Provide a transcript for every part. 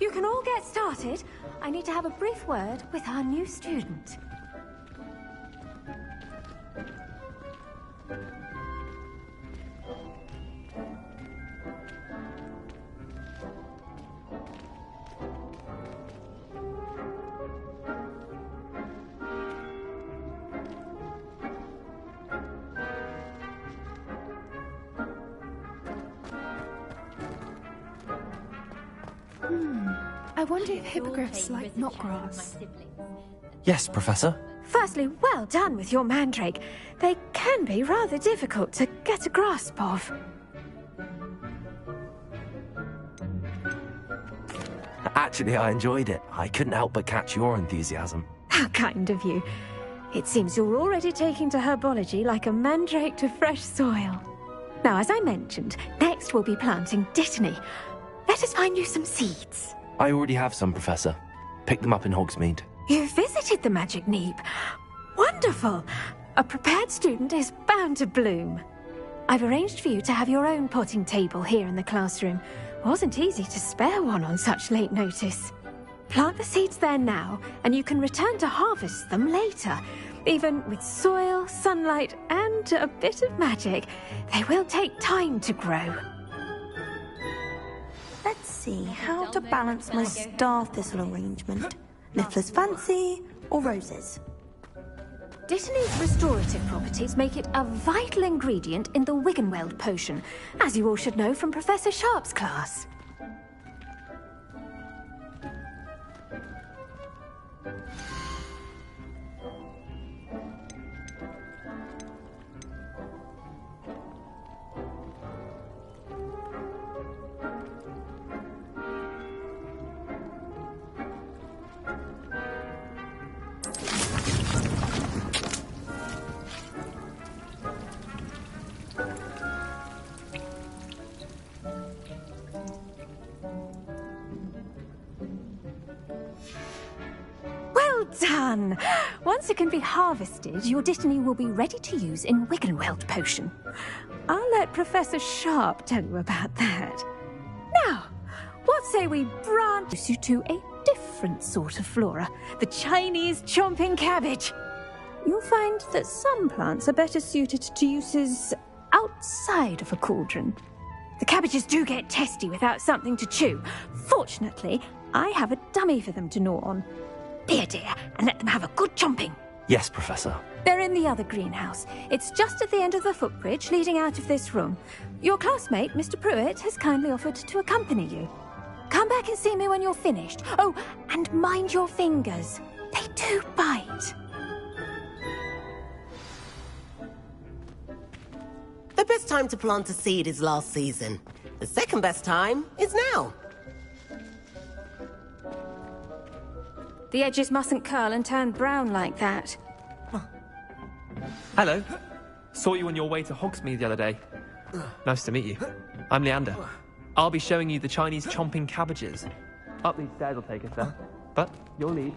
You can all get started. I need to have a brief word with our new student. I wonder if hippogriffs like knotgrass. Yes, Professor. Firstly, well done with your mandrake. They can be rather difficult to get a grasp of. Actually, I enjoyed it. I couldn't help but catch your enthusiasm. How kind of you. It seems you're already taking to herbology like a mandrake to fresh soil. Now, as I mentioned, next we'll be planting dittany. Let us find you some seeds. I already have some, Professor. Picked them up in Hogsmeade. You visited the Magic Neep. Wonderful! A prepared student is bound to bloom. I've arranged for you to have your own potting table here in the classroom. Wasn't easy to spare one on such late notice. Plant the seeds there now, and you can return to harvest them later. Even with soil, sunlight, and a bit of magic, they will take time to grow. Let's see how to balance my star thistle arrangement. Niffler's fancy or roses? Dittany's restorative properties make it a vital ingredient in the Wiggenweld potion, as you all should know from Professor Sharp's class. Done! Once it can be harvested, your dittany will be ready to use in Wiggenweld potion. I'll let Professor Sharp tell you about that. Now, what say we branch you to a different sort of flora, the Chinese chomping cabbage? You'll find that some plants are better suited to uses outside of a cauldron. The cabbages do get testy without something to chew. Fortunately, I have a dummy for them to gnaw on. Be a dear, and let them have a good chomping. Yes, Professor. They're in the other greenhouse. It's just at the end of the footbridge leading out of this room. Your classmate, Mr. Pruitt, has kindly offered to accompany you. Come back and see me when you're finished. Oh, and mind your fingers. They do bite. The best time to plant a seed is last season. The second best time is now. The edges mustn't curl and turn brown like that. Hello. Saw you on your way to Hogsmeade the other day. Nice to meet you. I'm Leander. I'll be showing you the Chinese chomping cabbages. Up these stairs will take us there. But you'll lead.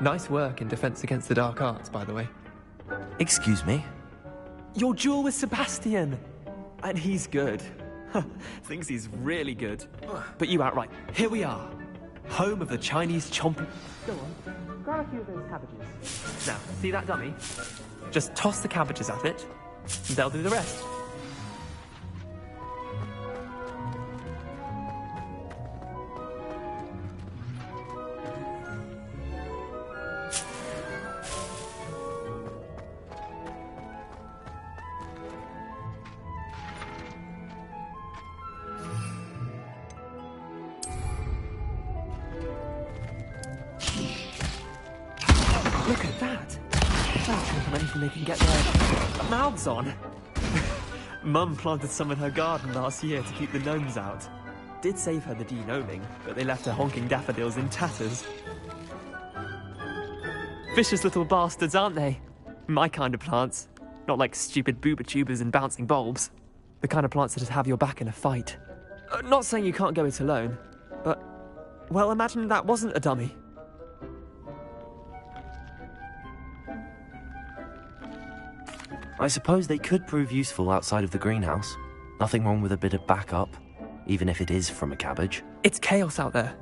Nice work in Defense Against the Dark Arts, by the way. Excuse me? Your duel with Sebastian! And he's good. Thinks he's really good. But you outright. Here we are. Home of the Chinese chomping... Go on. Grab a few of those cabbages. Now, see that dummy? Just toss the cabbages at it, and they'll do the rest. Look at that! That's from anything they can get their mouths on. Mum planted some in her garden last year to keep the gnomes out. Did save her the de-gnoming, but they left her honking daffodils in tatters. Vicious little bastards, aren't they? My kind of plants. Not like stupid booba tubers and bouncing bulbs. The kind of plants that just have your back in a fight. Not saying you can't go it alone, but... well, imagine that wasn't a dummy. I suppose they could prove useful outside of the greenhouse. Nothing wrong with a bit of backup, even if it is from a cabbage. It's chaos out there.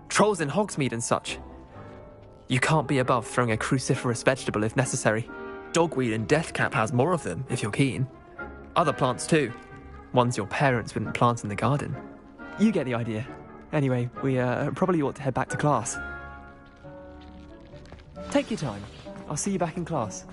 Trolls in Hogsmeade and such. You can't be above throwing a cruciferous vegetable if necessary. Dogweed and deathcap has more of them, if you're keen. Other plants too. Ones your parents wouldn't plant in the garden. You get the idea. Anyway, we probably ought to head back to class. Take your time. I'll see you back in class.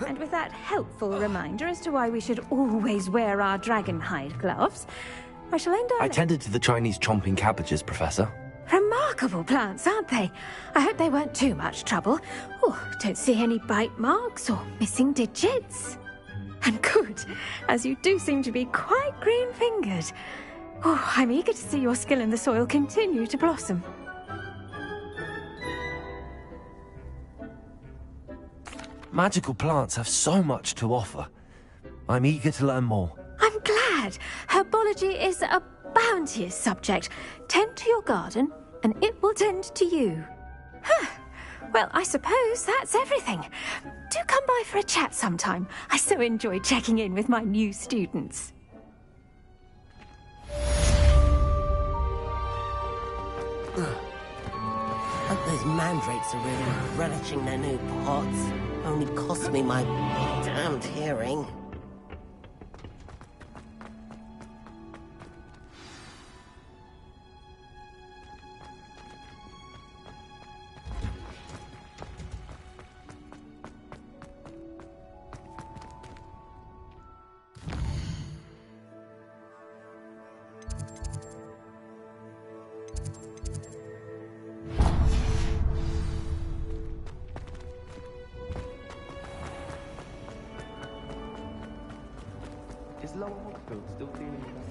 And with that helpful reminder as to why we should always wear our dragon hide gloves, I shall end I on... tended to the Chinese chomping cabbages, Professor. Remarkable plants, aren't they? I hope they weren't too much trouble. Oh, don't see any bite marks or missing digits. And good, as you do seem to be quite green-fingered. Oh, I'm eager to see your skill in the soil continue to blossom. Magical plants have so much to offer. I'm eager to learn more. I'm glad. Herbology is a bounteous subject. Tend to your garden, and it will tend to you. Huh. Well, I suppose that's everything. Do come by for a chat sometime. I so enjoy checking in with my new students. Hope those mandrakes are really relishing their new pots. Only cost me my damned hearing. Is Lower Hogsfield still dealing with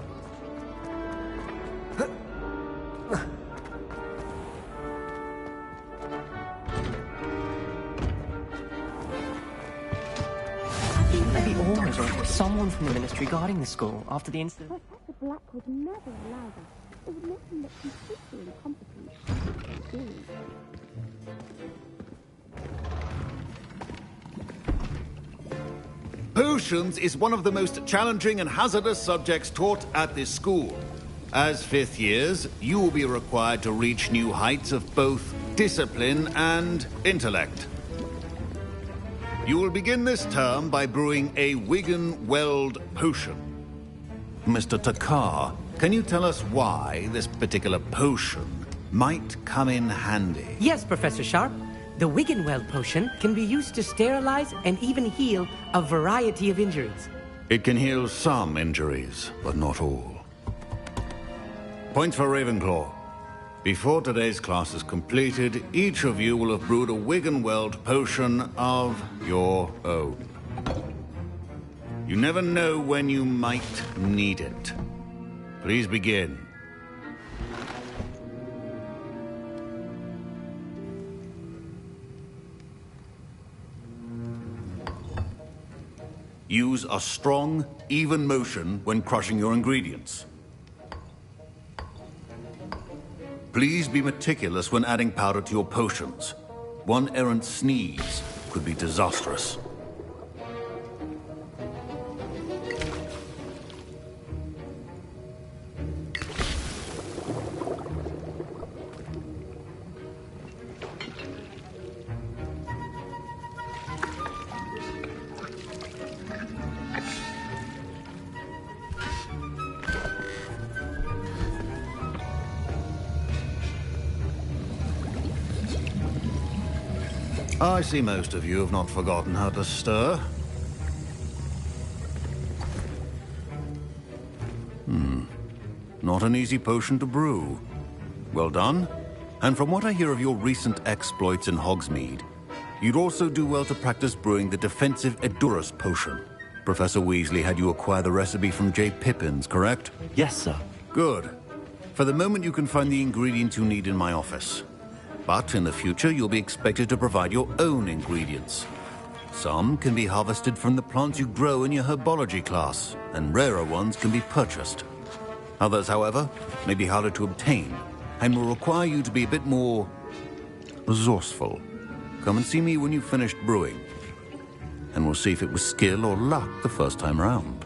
that? Maybe Ormond or someone from the ministry guarding the school after the incident. Professor Black would never allow that. It would make him look completely incompetent. Potions is one of the most challenging and hazardous subjects taught at this school. As fifth years, you will be required to reach new heights of both discipline and intellect. You will begin this term by brewing a Wigan-Weld potion. Mr. Takar, can you tell us why this particular potion might come in handy? Yes, Professor Sharp. The Wigan-Weld potion can be used to sterilize and even heal a variety of injuries. It can heal some injuries, but not all. Points for Ravenclaw. Before today's class is completed, each of you will have brewed a Wigan-Weld potion of your own. You never know when you might need it. Please begin. Use a strong, even motion when crushing your ingredients. Please be meticulous when adding powder to your potions. One errant sneeze could be disastrous. I see most of you have not forgotten how to stir. Not an easy potion to brew. Well done. And from what I hear of your recent exploits in Hogsmeade, you'd also do well to practice brewing the defensive Edurus potion. Professor Weasley had you acquire the recipe from J. Pippin's, correct? Yes, sir. Good. For the moment, you can find the ingredients you need in my office. But in the future, you'll be expected to provide your own ingredients. Some can be harvested from the plants you grow in your herbology class, and rarer ones can be purchased. Others, however, may be harder to obtain, and will require you to be a bit more resourceful. Come and see me when you've finished brewing, and we'll see if it was skill or luck the first time round.